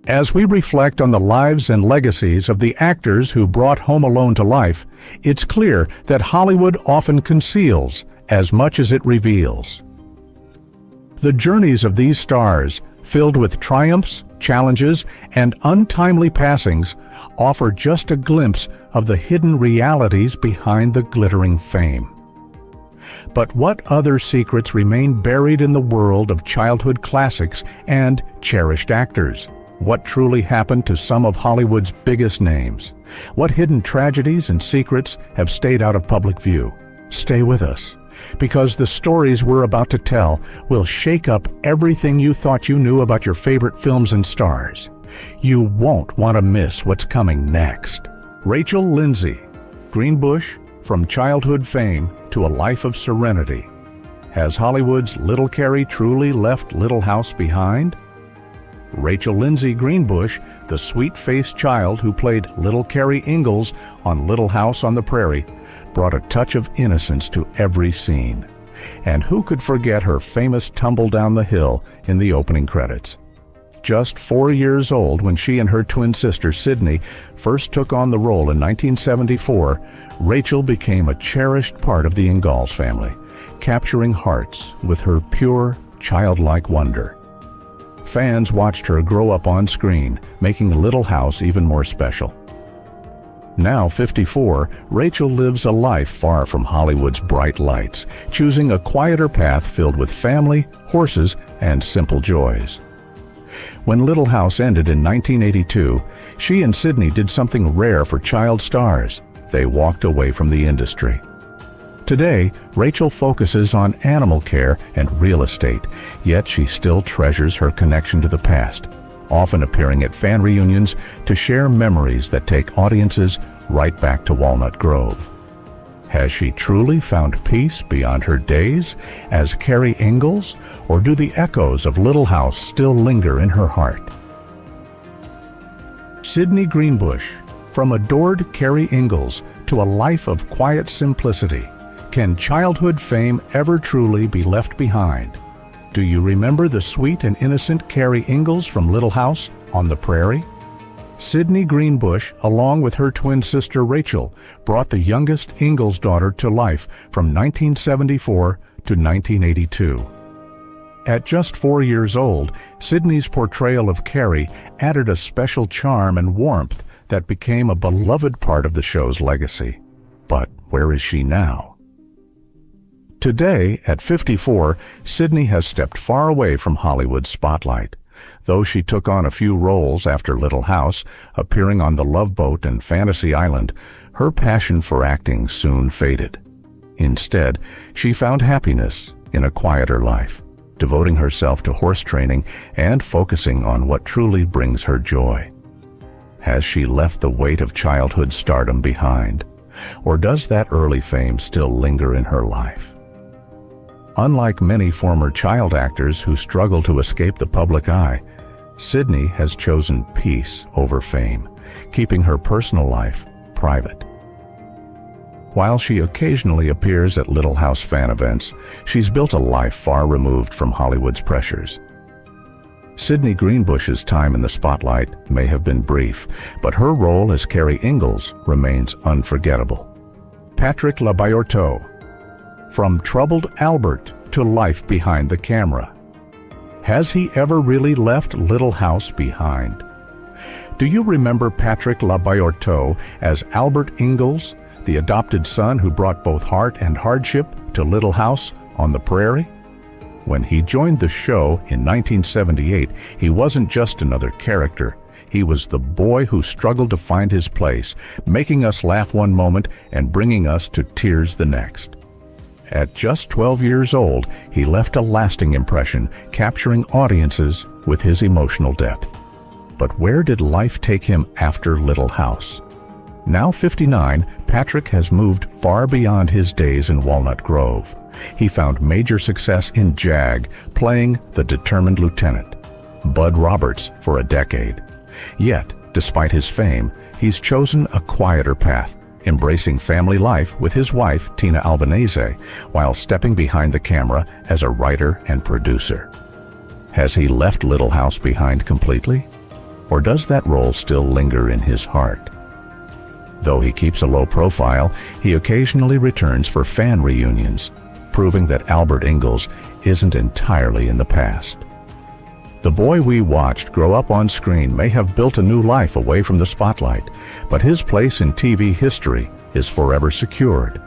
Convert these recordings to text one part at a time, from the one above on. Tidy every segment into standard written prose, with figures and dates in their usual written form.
As we reflect on the lives and legacies of the actors who brought Home Alone to life, it's clear that Hollywood often conceals as much as it reveals. The journeys of these stars, filled with triumphs, challenges, and untimely passings, offer just a glimpse of the hidden realities behind the glittering fame. But what other secrets remain buried in the world of childhood classics and cherished actors? What truly happened to some of Hollywood's biggest names? What hidden tragedies and secrets have stayed out of public view? Stay with us, because the stories we're about to tell will shake up everything you thought you knew about your favorite films and stars. You won't want to miss what's coming next. Rachel Lindsay, Greenbush, from childhood fame to a life of serenity. Has Hollywood's Little Carrie truly left Little House behind? Rachel Lindsay Greenbush, the sweet-faced child who played Little Carrie Ingalls on Little House on the Prairie, brought a touch of innocence to every scene. And who could forget her famous tumble down the hill in the opening credits? Just 4 years old when she and her twin sister Sydney first took on the role in 1974, Rachel became a cherished part of the Ingalls family, capturing hearts with her pure, childlike wonder. Fans watched her grow up on screen, making Little House even more special. Now 54, Rachel lives a life far from Hollywood's bright lights, choosing a quieter path filled with family, horses, and simple joys. When Little House ended in 1982, she and Sydney did something rare for child stars. They walked away from the industry. Today, Rachel focuses on animal care and real estate, yet she still treasures her connection to the past, often appearing at fan reunions to share memories that take audiences right back to Walnut Grove. Has she truly found peace beyond her days as Carrie Ingalls, or do the echoes of Little House still linger in her heart? Sydney Greenbush, from adored Carrie Ingalls to a life of quiet simplicity. Can childhood fame ever truly be left behind? Do you remember the sweet and innocent Carrie Ingalls from Little House on the Prairie? Sydney Greenbush, along with her twin sister Rachel, brought the youngest Ingalls daughter to life from 1974 to 1982. At just 4 years old, Sydney's portrayal of Carrie added a special charm and warmth that became a beloved part of the show's legacy. But where is she now? Today, at 54, Sydney has stepped far away from Hollywood's spotlight. Though she took on a few roles after Little House, appearing on The Love Boat and Fantasy Island, her passion for acting soon faded. Instead, she found happiness in a quieter life, devoting herself to horse training and focusing on what truly brings her joy. Has she left the weight of childhood stardom behind? Or does that early fame still linger in her life? Unlike many former child actors who struggle to escape the public eye, Sydney has chosen peace over fame, keeping her personal life private. While she occasionally appears at Little House fan events, she's built a life far removed from Hollywood's pressures. Sydney Greenbush's time in the spotlight may have been brief, but her role as Carrie Ingalls remains unforgettable. Patrick Labayorteaux, from troubled Albert to life behind the camera. Has he ever really left Little House behind? Do you remember Patrick Labayorteaux as Albert Ingalls, the adopted son who brought both heart and hardship to Little House on the Prairie? When he joined the show in 1978, he wasn't just another character. He was the boy who struggled to find his place, making us laugh one moment and bringing us to tears the next. At just 12 years old, he left a lasting impression, capturing audiences with his emotional depth. But where did life take him after Little House? Now 59, Patrick has moved far beyond his days in Walnut Grove. He found major success in JAG, playing the determined lieutenant, Bud Roberts, for a decade. Yet, despite his fame, he's chosen a quieter path, embracing family life with his wife, Tina Albanese, while stepping behind the camera as a writer and producer. Has he left Little House behind completely? Or does that role still linger in his heart? Though he keeps a low profile, he occasionally returns for fan reunions, proving that Albert Ingalls isn't entirely in the past. The boy we watched grow up on screen may have built a new life away from the spotlight, but his place in TV history is forever secured.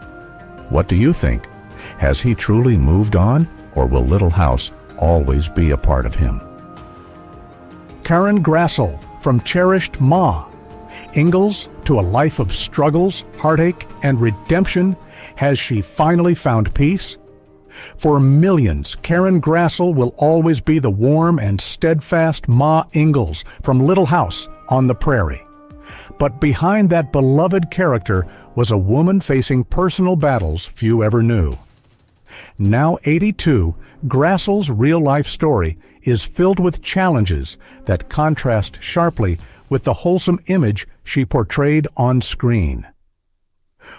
What do you think? Has he truly moved on, or will Little House always be a part of him? Karen Grassel from Cherished Ma. Ingalls to a life of struggles, heartache, and redemption. Has she finally found peace? For millions, Karen Grassel will always be the warm and steadfast Ma Ingalls from Little House on the Prairie. But behind that beloved character was a woman facing personal battles few ever knew. Now 82, Grassel's real-life story is filled with challenges that contrast sharply with the wholesome image she portrayed on screen.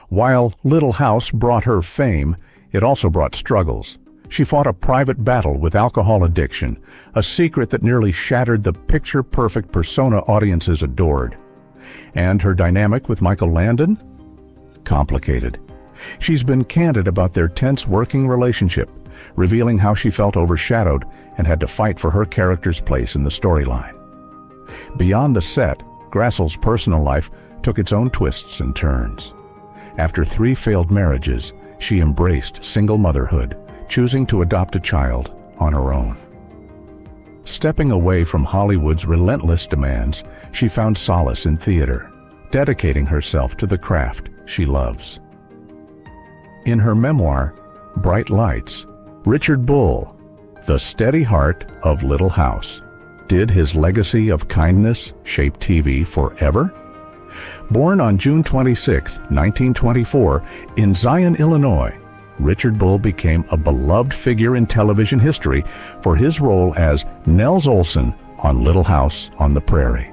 While Little House brought her fame, it also brought struggles. She fought a private battle with alcohol addiction, a secret that nearly shattered the picture-perfect persona audiences adored. And her dynamic with Michael Landon? Complicated. She's been candid about their tense working relationship, revealing how she felt overshadowed and had to fight for her character's place in the storyline. Beyond the set, Grassel's personal life took its own twists and turns. After 3 failed marriages, she embraced single motherhood, choosing to adopt a child on her own. Stepping away from Hollywood's relentless demands, she found solace in theater, dedicating herself to the craft she loves. In her memoir, Bright Lights, Richard Bull, the steady heart of Little House, did his legacy of kindness shape TV forever? Born on June 26, 1924, in Zion, Illinois, Richard Bull became a beloved figure in television history for his role as Nels Olson on Little House on the Prairie.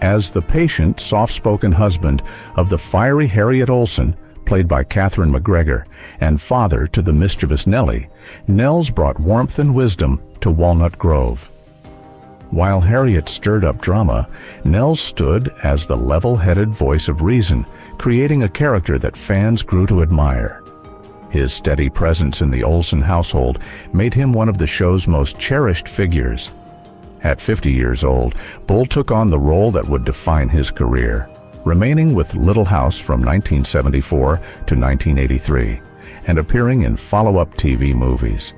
As the patient, soft-spoken husband of the fiery Harriet Olson, played by Catherine McGregor, and father to the mischievous Nellie, Nels brought warmth and wisdom to Walnut Grove. While Harriet stirred up drama, Nels stood as the level-headed voice of reason, creating a character that fans grew to admire. His steady presence in the Olson household made him one of the show's most cherished figures. At 50 years old, Bull took on the role that would define his career, remaining with Little House from 1974 to 1983, and appearing in follow-up TV movies.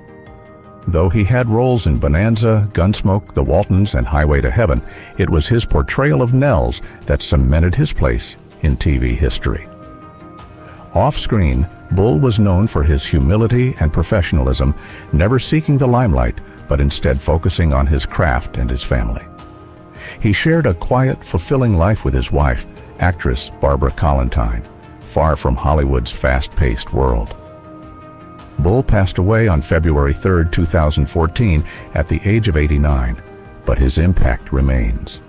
Though he had roles in Bonanza, Gunsmoke, The Waltons, and Highway to Heaven, it was his portrayal of Nels that cemented his place in TV history. Off-screen, Bull was known for his humility and professionalism, never seeking the limelight, but instead focusing on his craft and his family. He shared a quiet, fulfilling life with his wife, actress Barbara Collentine, far from Hollywood's fast-paced world. Bull passed away on February 3, 2014, at the age of 89, but his impact remains.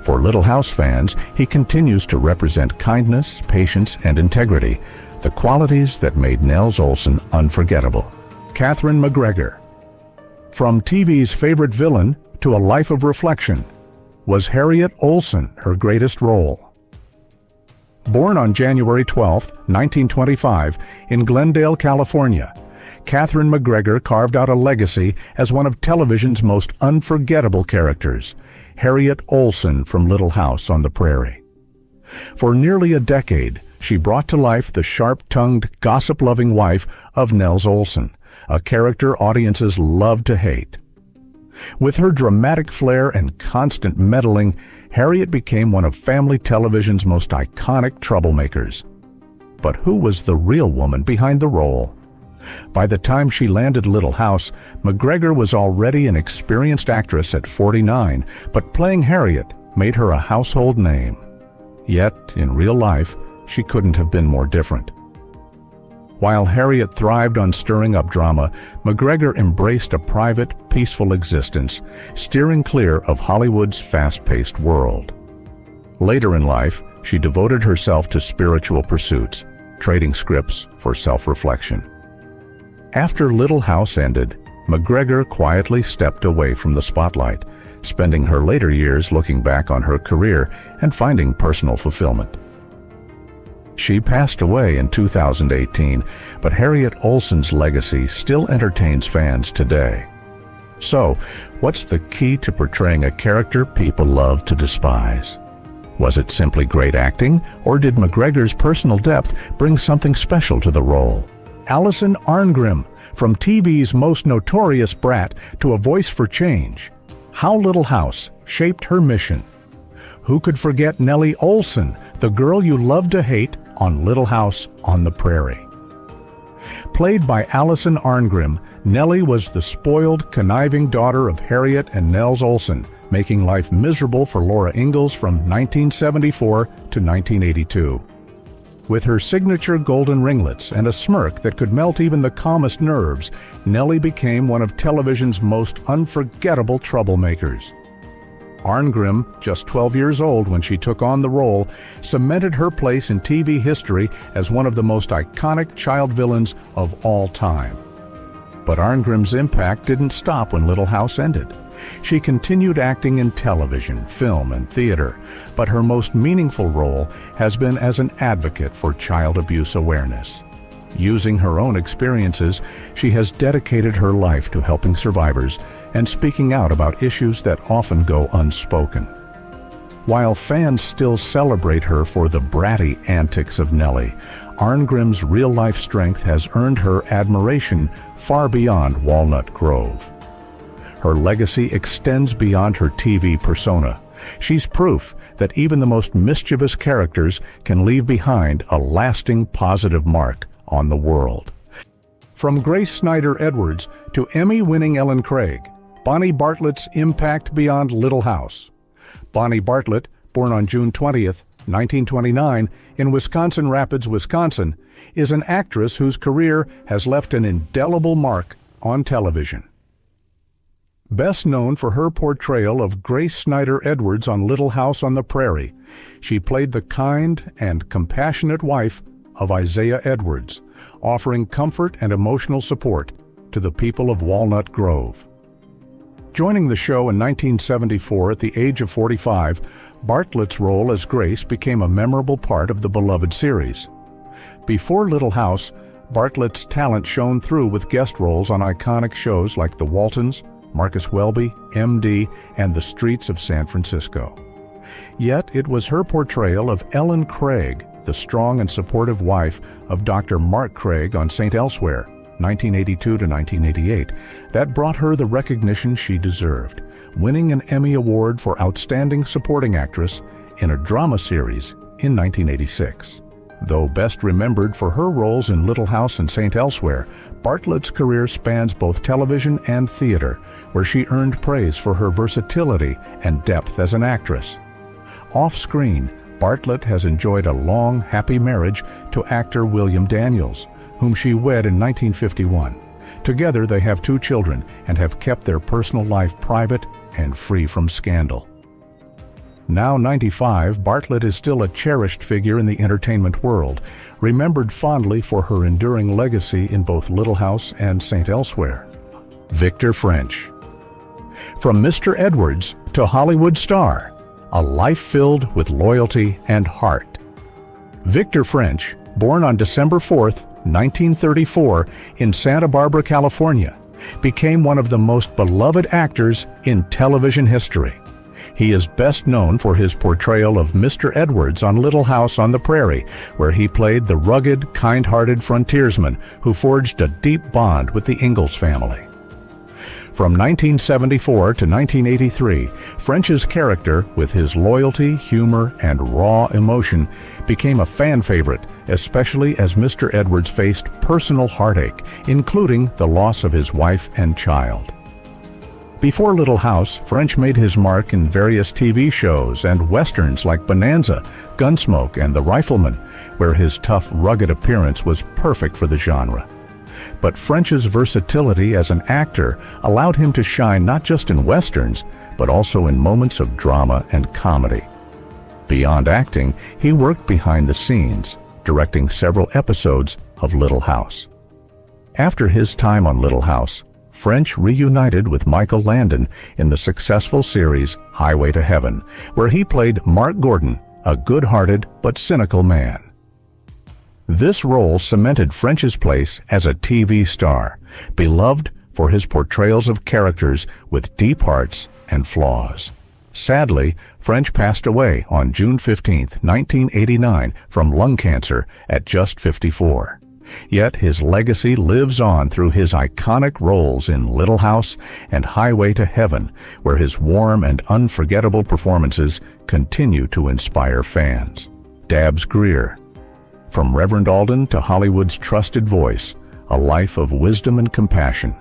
For Little House fans, he continues to represent kindness, patience, and integrity, the qualities that made Nels Olson unforgettable. Catherine McGregor. From TV's favorite villain to a life of reflection, was Harriet Olson her greatest role? Born on January 12, 1925, in Glendale, California, Catherine McGregor carved out a legacy as one of television's most unforgettable characters, Harriet Olson from Little House on the Prairie. For nearly a decade, she brought to life the sharp-tongued, gossip-loving wife of Nels Olson, a character audiences loved to hate. With her dramatic flair and constant meddling, Harriet became one of family television's most iconic troublemakers. But who was the real woman behind the role? By the time she landed Little House, McGregor was already an experienced actress at 49, but playing Harriet made her a household name. Yet, in real life, she couldn't have been more different. While Harriet thrived on stirring up drama, McGregor embraced a private, peaceful existence, steering clear of Hollywood's fast-paced world. Later in life, she devoted herself to spiritual pursuits, trading scripts for self-reflection. After Little House ended, McGregor quietly stepped away from the spotlight, spending her later years looking back on her career and finding personal fulfillment. She passed away in 2018, but Harriet Olsen's legacy still entertains fans today. So, what's the key to portraying a character people love to despise? Was it simply great acting, or did McGregor's personal depth bring something special to the role? Alison Arngrim, from TV's most notorious brat to a voice for change. How Little House shaped her mission. Who could forget Nellie Oleson, the girl you love to hate, on Little House on the Prairie? Played by Alison Arngrim, Nellie was the spoiled, conniving daughter of Harriet and Nels Oleson, making life miserable for Laura Ingalls from 1974 to 1982. With her signature golden ringlets and a smirk that could melt even the calmest nerves, Nellie became one of television's most unforgettable troublemakers. Arngrim, just 12 years old when she took on the role, cemented her place in TV history as one of the most iconic child villains of all time. But Arngrim's impact didn't stop when Little House ended. She continued acting in television, film, and theater, but her most meaningful role has been as an advocate for child abuse awareness. Using her own experiences, she has dedicated her life to helping survivors and speaking out about issues that often go unspoken. While fans still celebrate her for the bratty antics of Nellie, Arngrim's real-life strength has earned her admiration far beyond Walnut Grove. Her legacy extends beyond her TV persona. She's proof that even the most mischievous characters can leave behind a lasting positive mark on the world. From Grace Snyder Edwards to Emmy-winning Ellen Craig, Bonnie Bartlett's impact beyond Little House. Bonnie Bartlett, born on June 20th, 1929, in Wisconsin Rapids, Wisconsin, is an actress whose career has left an indelible mark on television. Best known for her portrayal of Grace Snyder Edwards on Little House on the Prairie, she played the kind and compassionate wife of Isaiah Edwards, offering comfort and emotional support to the people of Walnut Grove. Joining the show in 1974 at the age of 45, Bartlett's role as Grace became a memorable part of the beloved series. Before Little House, Bartlett's talent shone through with guest roles on iconic shows like The Waltons, Marcus Welby, M.D., and The Streets of San Francisco. Yet it was her portrayal of Ellen Craig, the strong and supportive wife of Dr. Mark Craig on St. Elsewhere, 1982 to 1988, that brought her the recognition she deserved, winning an Emmy Award for Outstanding Supporting Actress in a drama series in 1986. Though best remembered for her roles in Little House and St. Elsewhere, Bartlett's career spans both television and theater, where she earned praise for her versatility and depth as an actress. Off-screen, Bartlett has enjoyed a long, happy marriage to actor William Daniels, whom she wed in 1951. Together they have 2 children and have kept their personal life private and free from scandal. Now 95, Bartlett is still a cherished figure in the entertainment world, remembered fondly for her enduring legacy in both Little House and St. Elsewhere. Victor French. From Mr. Edwards to Hollywood star, a life filled with loyalty and heart. Victor French, born on December 4th, 1934, in Santa Barbara, California, became one of the most beloved actors in television history. He is best known for his portrayal of Mr. Edwards on Little House on the Prairie, where he played the rugged, kind-hearted frontiersman who forged a deep bond with the Ingalls family. From 1974 to 1983, French's character, with his loyalty, humor, and raw emotion, became a fan favorite, especially as Mr. Edwards faced personal heartache, including the loss of his wife and child. Before Little House, French made his mark in various TV shows and westerns like Bonanza, Gunsmoke, and The Rifleman, where his tough, rugged appearance was perfect for the genre. But French's versatility as an actor allowed him to shine not just in westerns, but also in moments of drama and comedy. Beyond acting, he worked behind the scenes, directing several episodes of Little House. After his time on Little House, French reunited with Michael Landon in the successful series Highway to Heaven, where he played Mark Gordon, a good-hearted but cynical man. This role cemented French's place as a TV star, beloved for his portrayals of characters with deep hearts and flaws. Sadly, French passed away on June 15, 1989, from lung cancer at just 54. Yet his legacy lives on through his iconic roles in Little House and Highway to Heaven, where his warm and unforgettable performances continue to inspire fans. Dabbs Greer. From Reverend Alden to Hollywood's trusted voice, a life of wisdom and compassion.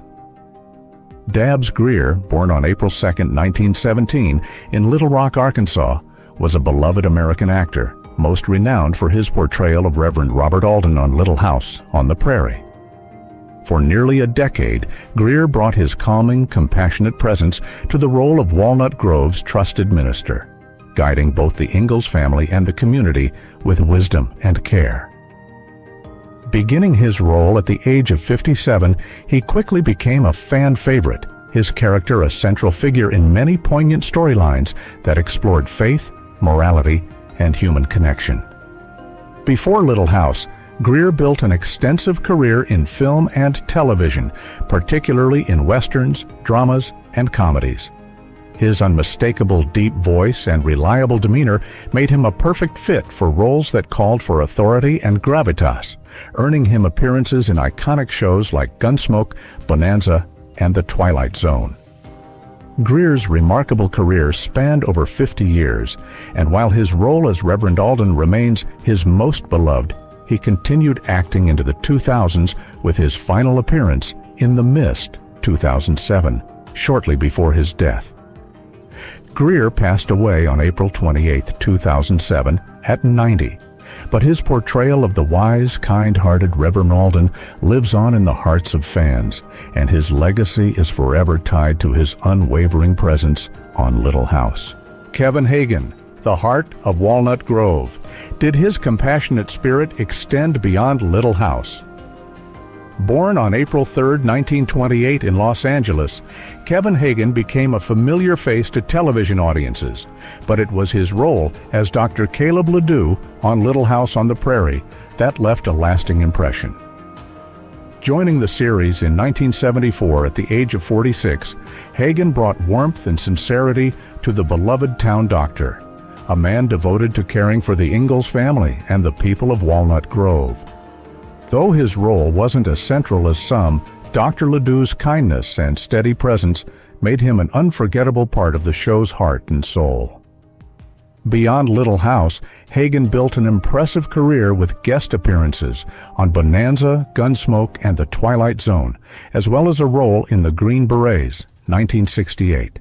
Dabbs Greer, born on April 2, 1917, in Little Rock, Arkansas, was a beloved American actor, most renowned for his portrayal of Reverend Robert Alden on Little House on the Prairie. For nearly a decade, Greer brought his calming, compassionate presence to the role of Walnut Grove's trusted minister, guiding both the Ingalls family and the community with wisdom and care. Beginning his role at the age of 57, he quickly became a fan favorite, his character a central figure in many poignant storylines that explored faith, morality, and human connection. Before Little House, Greer built an extensive career in film and television, particularly in westerns, dramas, and comedies. His unmistakable deep voice and reliable demeanor made him a perfect fit for roles that called for authority and gravitas, earning him appearances in iconic shows like Gunsmoke, Bonanza, and The Twilight Zone. Greer's remarkable career spanned over 50 years, and while his role as Reverend Alden remains his most beloved, he continued acting into the 2000s with his final appearance in The Mist, 2007, shortly before his death. Greer passed away on April 28, 2007, at 90, but his portrayal of the wise, kind-hearted Reverend Alden lives on in the hearts of fans, and his legacy is forever tied to his unwavering presence on Little House. Kevin Hagen, the heart of Walnut Grove. Did his compassionate spirit extend beyond Little House? Born on April 3, 1928 in Los Angeles, Kevin Hagen became a familiar face to television audiences, but it was his role as Dr. Caleb Ledoux on Little House on the Prairie that left a lasting impression. Joining the series in 1974 at the age of 46, Hagen brought warmth and sincerity to the beloved town doctor, a man devoted to caring for the Ingalls family and the people of Walnut Grove. Though his role wasn't as central as some, Dr. Ledoux's kindness and steady presence made him an unforgettable part of the show's heart and soul. Beyond Little House, Hagen built an impressive career with guest appearances on Bonanza, Gunsmoke, and The Twilight Zone, as well as a role in The Green Berets, 1968.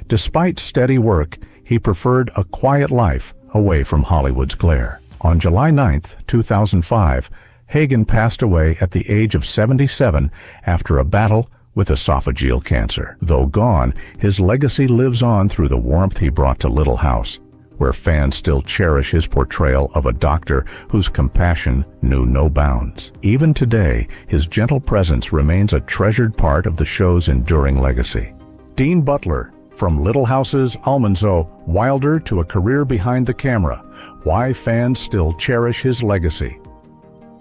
Despite steady work, he preferred a quiet life away from Hollywood's glare. On July 9, 2005, Hagen passed away at the age of 77 after a battle with esophageal cancer. Though gone, his legacy lives on through the warmth he brought to Little House, where fans still cherish his portrayal of a doctor whose compassion knew no bounds. Even today, his gentle presence remains a treasured part of the show's enduring legacy. Dean Butler. From Little House's Almanzo Wilder to a career behind the camera, why fans still cherish his legacy.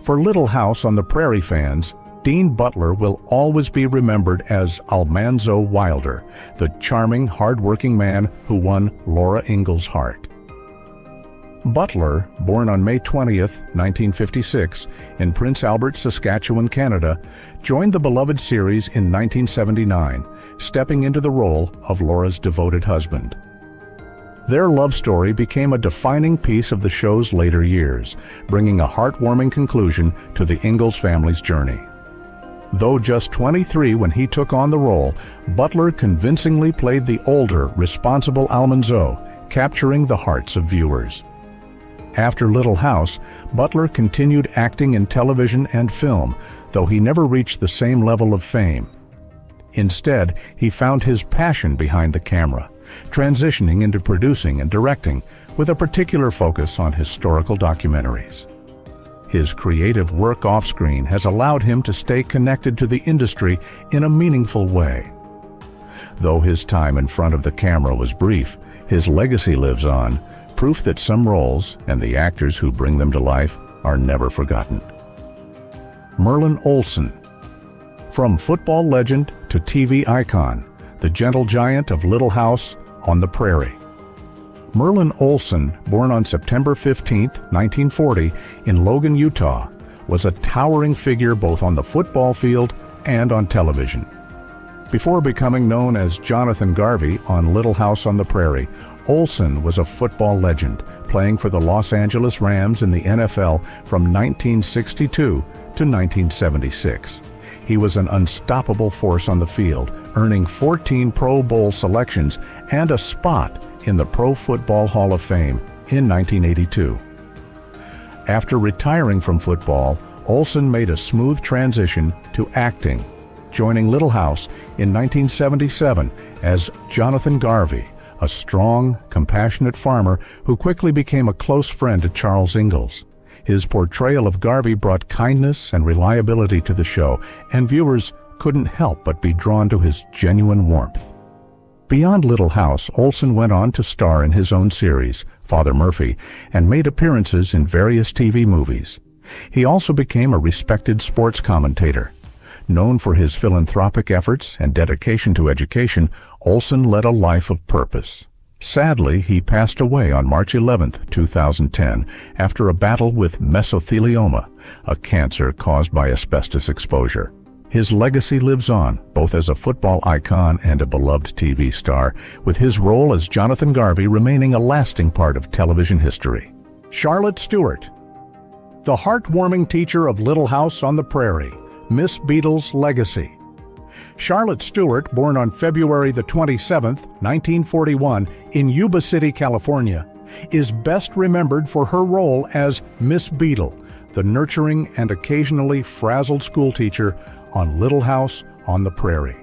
For Little House on the Prairie fans, Dean Butler will always be remembered as Almanzo Wilder, the charming, hard-working man who won Laura Ingalls' heart. Butler, born on May 20, 1956, in Prince Albert, Saskatchewan, Canada, joined the beloved series in 1979, stepping into the role of Laura's devoted husband. Their love story became a defining piece of the show's later years, bringing a heartwarming conclusion to the Ingalls family's journey. Though just 23 when he took on the role, Butler convincingly played the older, responsible Almanzo, capturing the hearts of viewers. After Little House, Butler continued acting in television and film, though he never reached the same level of fame. Instead, he found his passion behind the camera, transitioning into producing and directing with a particular focus on historical documentaries. His creative work off-screen has allowed him to stay connected to the industry in a meaningful way. Though his time in front of the camera was brief, his legacy lives on, proof that some roles and the actors who bring them to life are never forgotten. Merlin Olsen. From football legend to TV icon, the gentle giant of Little House on the Prairie. Merlin Olsen, born on September 15, 1940, in Logan, Utah, was a towering figure both on the football field and on television. Before becoming known as Jonathan Garvey on Little House on the Prairie, Olsen was a football legend, playing for the Los Angeles Rams in the NFL from 1962 to 1976. He was an unstoppable force on the field, earning 14 Pro Bowl selections and a spot in the Pro Football Hall of Fame in 1982. After retiring from football, Olsen made a smooth transition to acting, joining Little House in 1977 as Jonathan Garvey, a strong, compassionate farmer who quickly became a close friend to Charles Ingalls. His portrayal of Garvey brought kindness and reliability to the show, and viewers couldn't help but be drawn to his genuine warmth. Beyond Little House, Olsen went on to star in his own series, Father Murphy, and made appearances in various TV movies. He also became a respected sports commentator. Known for his philanthropic efforts and dedication to education, Olsen led a life of purpose. Sadly, he passed away on March 11, 2010, after a battle with mesothelioma, a cancer caused by asbestos exposure. His legacy lives on, both as a football icon and a beloved TV star, with his role as Jonathan Garvey remaining a lasting part of television history. Charlotte Stewart. The heartwarming teacher of Little House on the Prairie, Miss Beadle's legacy. Charlotte Stewart, born on February the 27th, 1941, in Yuba City, California, is best remembered for her role as Miss Beadle, the nurturing and occasionally frazzled schoolteacher on Little House on the Prairie.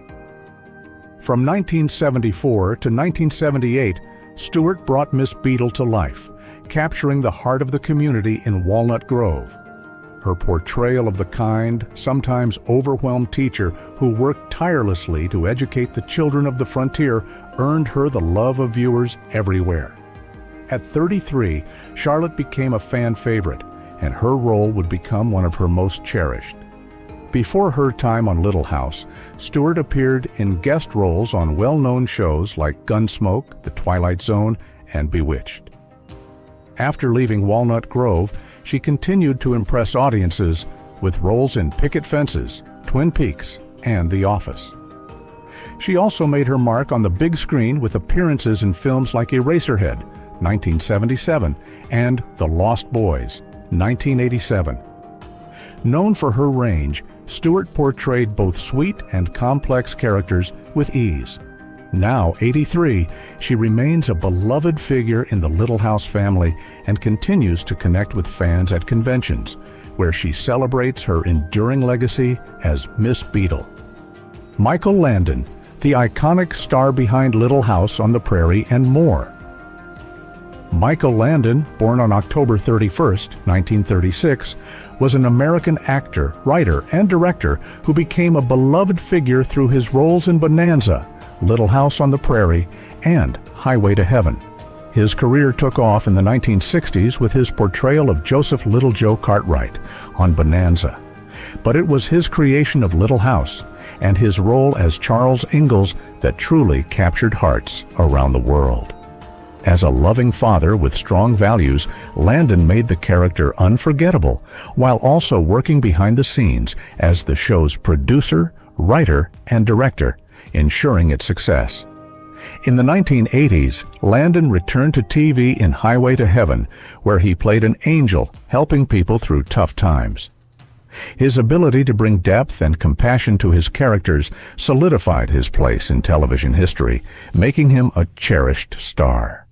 From 1974 to 1978, Stewart brought Miss Beadle to life, capturing the heart of the community in Walnut Grove. Her portrayal of the kind, sometimes overwhelmed teacher who worked tirelessly to educate the children of the frontier earned her the love of viewers everywhere. At 33, Charlotte became a fan favorite, and her role would become one of her most cherished. Before her time on Little House, Stewart appeared in guest roles on well-known shows like Gunsmoke, The Twilight Zone, and Bewitched. After leaving Walnut Grove, she continued to impress audiences with roles in Picket Fences, Twin Peaks, and The Office. She also made her mark on the big screen with appearances in films like Eraserhead, 1977, and The Lost Boys, 1987. Known for her range, Stewart portrayed both sweet and complex characters with ease. Now 83, she remains a beloved figure in the Little House family and continues to connect with fans at conventions, where she celebrates her enduring legacy as Miss Beadle. Michael Landon, the iconic star behind Little House on the Prairie and more. Michael Landon, born on October 31, 1936, was an American actor, writer, and director who became a beloved figure through his roles in Bonanza, Little House on the Prairie, and Highway to Heaven. His career took off in the 1960s with his portrayal of Joseph Little Joe Cartwright on Bonanza. But it was his creation of Little House and his role as Charles Ingalls that truly captured hearts around the world. As a loving father with strong values, Landon made the character unforgettable, while also working behind the scenes as the show's producer, writer, and director, ensuring its success. In the 1980s, Landon returned to TV in Highway to Heaven, where he played an angel helping people through tough times. His ability to bring depth and compassion to his characters solidified his place in television history, making him a cherished star.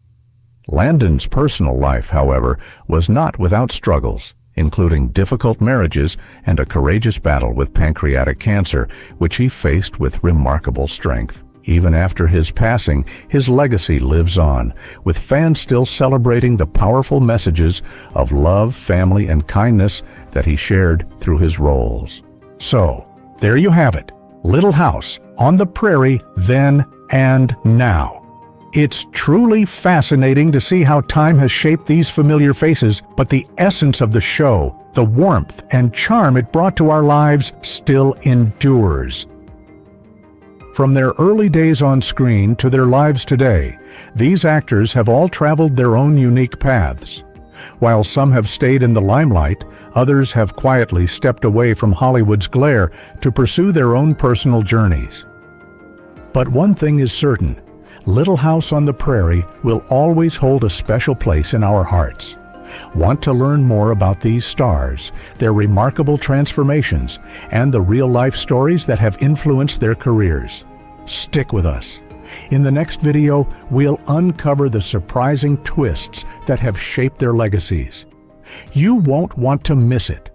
Landon's personal life, however, was not without struggles, including difficult marriages and a courageous battle with pancreatic cancer, which he faced with remarkable strength. Even after his passing, his legacy lives on, with fans still celebrating the powerful messages of love, family, and kindness that he shared through his roles. So, there you have it. Little House on the Prairie, then and now. It's truly fascinating to see how time has shaped these familiar faces, but the essence of the show, the warmth and charm it brought to our lives, still endures. From their early days on screen to their lives today, these actors have all traveled their own unique paths. While some have stayed in the limelight, others have quietly stepped away from Hollywood's glare to pursue their own personal journeys. But one thing is certain, Little House on the Prairie will always hold a special place in our hearts. Want to learn more about these stars, their remarkable transformations, and the real-life stories that have influenced their careers? Stick with us. In the next video, we'll uncover the surprising twists that have shaped their legacies. You won't want to miss it.